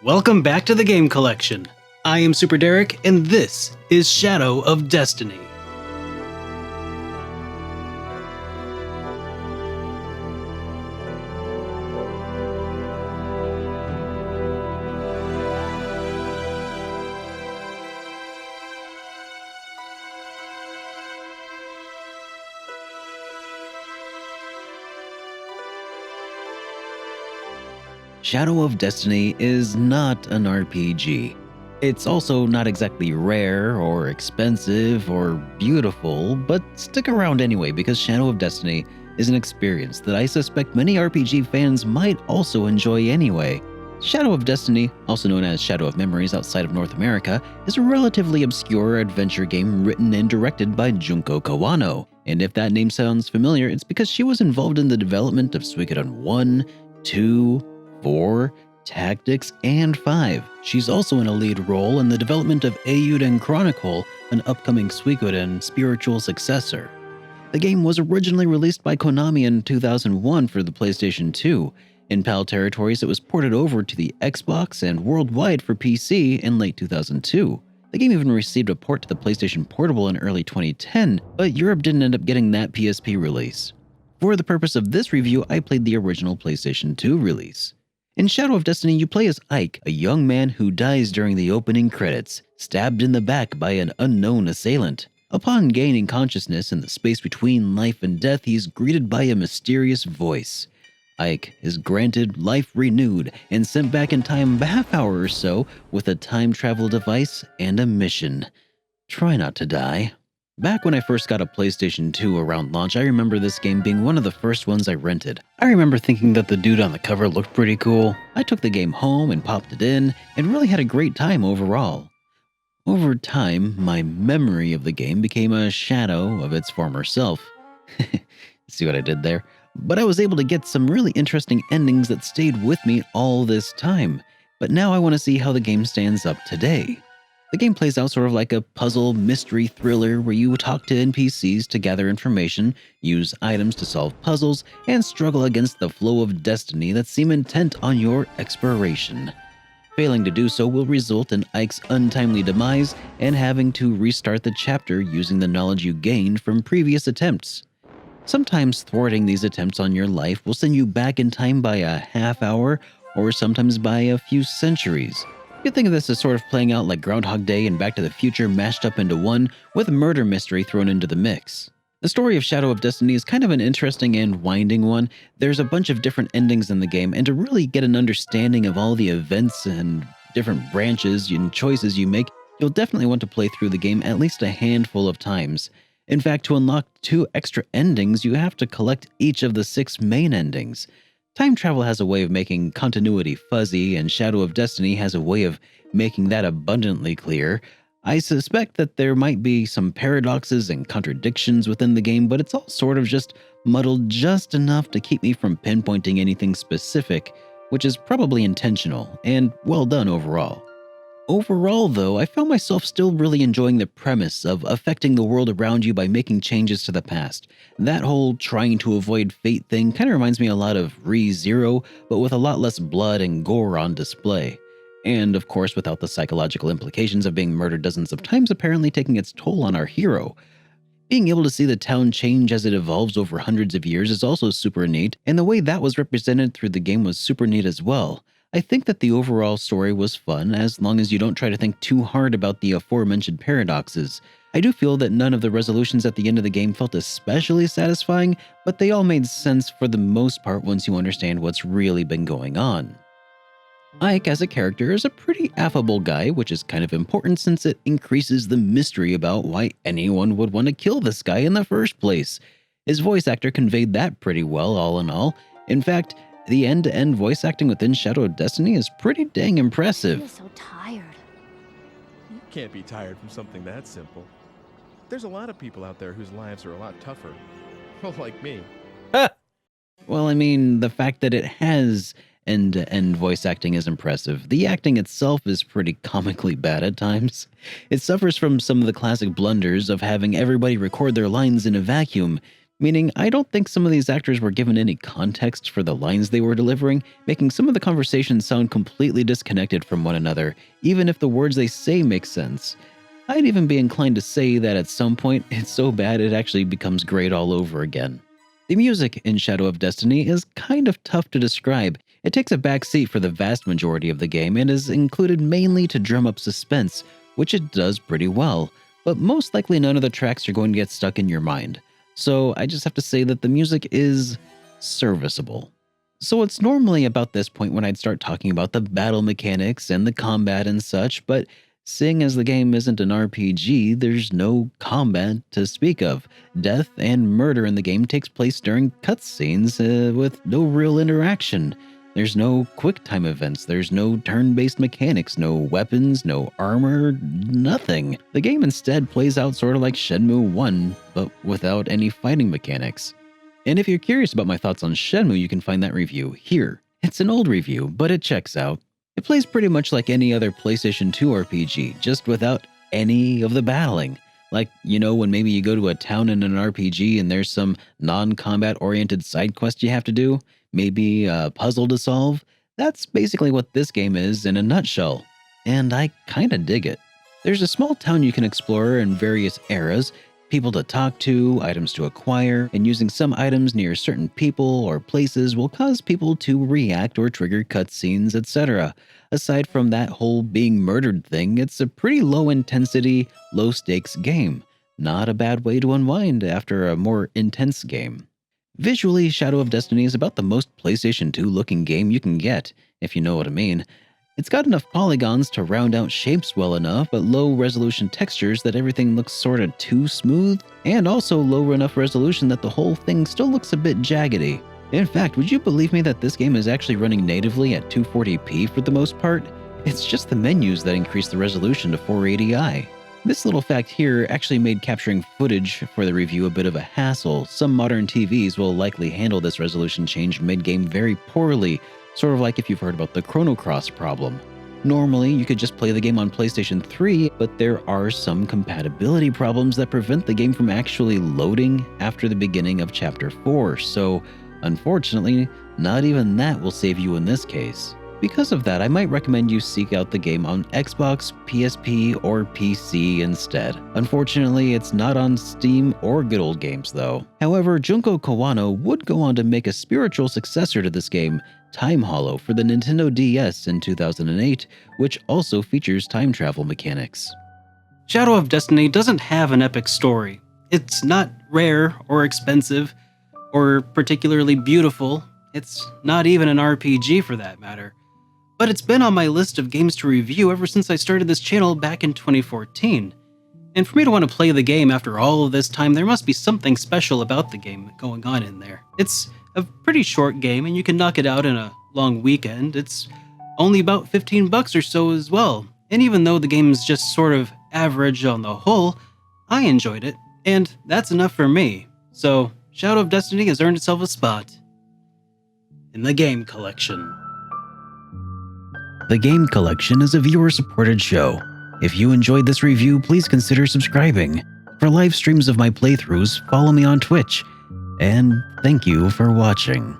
Welcome back to the Game Collection. I am SuperDerek, and this is Shadow of Destiny. Shadow of Destiny is not an RPG. It's also not exactly rare or expensive or beautiful, but stick around anyway because Shadow of Destiny is an experience that I suspect many RPG fans might also enjoy anyway. Shadow of Destiny, also known as Shadow of Memories outside of North America, is a relatively obscure adventure game written and directed by Junko Kawano. And if that name sounds familiar, it's because she was involved in the development of Suikoden 1, 2, 4, Tactics, and 5. She's also in a lead role in the development of Eiyuden Chronicle, an upcoming Suikoden spiritual successor. The game was originally released by Konami in 2001 for the PlayStation 2. In PAL territories, it was ported over to the Xbox and worldwide for PC in late 2002. The game even received a port to the PlayStation Portable in early 2010, but Europe didn't end up getting that PSP release. For the purpose of this review, I played the original PlayStation 2 release. In Shadow of Destiny, you play as Ike, a young man who dies during the opening credits, stabbed in the back by an unknown assailant. Upon gaining consciousness in the space between life and death, he is greeted by a mysterious voice. Ike is granted life renewed and sent back in time a half hour or so with a time travel device and a mission. Try not to die. Back when I first got a PlayStation 2 around launch, I remember this game being one of the first ones I rented. I remember thinking that the dude on the cover looked pretty cool. I took the game home and popped it in, and really had a great time overall. Over time, my memory of the game became a shadow of its former self. See what I did there? But I was able to get some really interesting endings that stayed with me all this time. But now I want to see how the game stands up today. The game plays out sort of like a puzzle mystery thriller where you talk to NPCs to gather information, use items to solve puzzles, and struggle against the flow of destiny that seem intent on your exploration. Failing to do so will result in Ike's untimely demise and having to restart the chapter using the knowledge you gained from previous attempts. Sometimes thwarting these attempts on your life will send you back in time by a half hour or sometimes by a few centuries. You can think of this as sort of playing out like Groundhog Day and Back to the Future mashed up into one with a murder mystery thrown into the mix. The story of Shadow of Destiny is kind of an interesting and winding one. There's a bunch of different endings in the game, and to really get an understanding of all the events and different branches and choices you make, you'll definitely want to play through the game at least a handful of times. In fact, to unlock 2 extra endings, you have to collect each of the 6 main endings. Time travel has a way of making continuity fuzzy, and Shadow of Destiny has a way of making that abundantly clear. I suspect that there might be some paradoxes and contradictions within the game, but it's all sort of just muddled just enough to keep me from pinpointing anything specific, which is probably intentional, and well done overall. Overall, though, I found myself still really enjoying the premise of affecting the world around you by making changes to the past. That whole trying to avoid fate thing kind of reminds me a lot of Re:Zero, but with a lot less blood and gore on display. And, of course, without the psychological implications of being murdered dozens of times apparently taking its toll on our hero. Being able to see the town change as it evolves over hundreds of years is also super neat, and the way that was represented through the game was super neat as well. I think that the overall story was fun, as long as you don't try to think too hard about the aforementioned paradoxes. I do feel that none of the resolutions at the end of the game felt especially satisfying, but they all made sense for the most part once you understand what's really been going on. Ike as a character is a pretty affable guy, which is kind of important since it increases the mystery about why anyone would want to kill this guy in the first place. His voice actor conveyed that pretty well, all in all. In fact, the end-to-end voice acting within Shadow of Destiny is pretty dang impressive. I'm so tired. You can't be tired from something that simple. There's a lot of people out there whose lives are a lot tougher. Well, like me. Well, I mean, the fact that it has end-to-end voice acting is impressive. The acting itself is pretty comically bad at times. It suffers from some of the classic blunders of having everybody record their lines in a vacuum, Meaning, I don't think some of these actors were given any context for the lines they were delivering, making some of the conversations sound completely disconnected from one another, even if the words they say make sense. I'd even be inclined to say that at some point, it's so bad it actually becomes great all over again. The music in Shadow of Destiny is kind of tough to describe. It takes a back seat for the vast majority of the game and is included mainly to drum up suspense, which it does pretty well, but most likely none of the tracks are going to get stuck in your mind. So I just have to say that the music is serviceable. So it's normally about this point when I'd start talking about the battle mechanics and the combat and such, but seeing as the game isn't an RPG, there's no combat to speak of. Death and murder in the game takes place during cutscenes with no real interaction. There's no quick-time events, there's no turn-based mechanics, no weapons, no armor, nothing. The game instead plays out sort of like Shenmue 1, but without any fighting mechanics. And if you're curious about my thoughts on Shenmue, you can find that review here. It's an old review, but it checks out. It plays pretty much like any other PlayStation 2 RPG, just without any of the battling. Like, you know, when maybe you go to a town in an RPG and there's some non-combat oriented side quest you have to do, maybe a puzzle to solve. That's basically what this game is in a nutshell, and I kinda dig it. There's a small town you can explore in various eras, people to talk to, items to acquire, and using some items near certain people or places will cause people to react or trigger cutscenes, etc. Aside from that whole being murdered thing, it's a pretty low intensity, low stakes game. Not a bad way to unwind after a more intense game. Visually, Shadow of Destiny is about the most PlayStation 2 looking game you can get, if you know what I mean. It's got enough polygons to round out shapes well enough, but low resolution textures that everything looks sorta too smooth, and also low enough resolution that the whole thing still looks a bit jaggedy. In fact, would you believe me that this game is actually running natively at 240p for the most part? It's just the menus that increase the resolution to 480i. This little fact here actually made capturing footage for the review a bit of a hassle. Some modern TVs will likely handle this resolution change mid-game very poorly, sort of like if you've heard about the Chrono Cross problem. Normally, you could just play the game on PlayStation 3, but there are some compatibility problems that prevent the game from actually loading after the beginning of Chapter 4, so unfortunately, not even that will save you in this case. Because of that, I might recommend you seek out the game on Xbox, PSP, or PC instead. Unfortunately, it's not on Steam or Good Old Games though. However, Junko Kawano would go on to make a spiritual successor to this game, Time Hollow, for the Nintendo DS in 2008, which also features time travel mechanics. Shadow of Destiny doesn't have an epic story. It's not rare or expensive or particularly beautiful. It's not even an RPG for that matter. But it's been on my list of games to review ever since I started this channel back in 2014. And for me to want to play the game after all of this time, there must be something special about the game going on in there. It's a pretty short game and you can knock it out in a long weekend. It's only about $15 or so as well. And even though the game's just sort of average on the whole, I enjoyed it, and that's enough for me. So, Shadow of Destiny has earned itself a spot in the game collection. The Game Collection is a viewer-supported show. If you enjoyed this review, please consider subscribing. For live streams of my playthroughs, follow me on Twitch. And thank you for watching.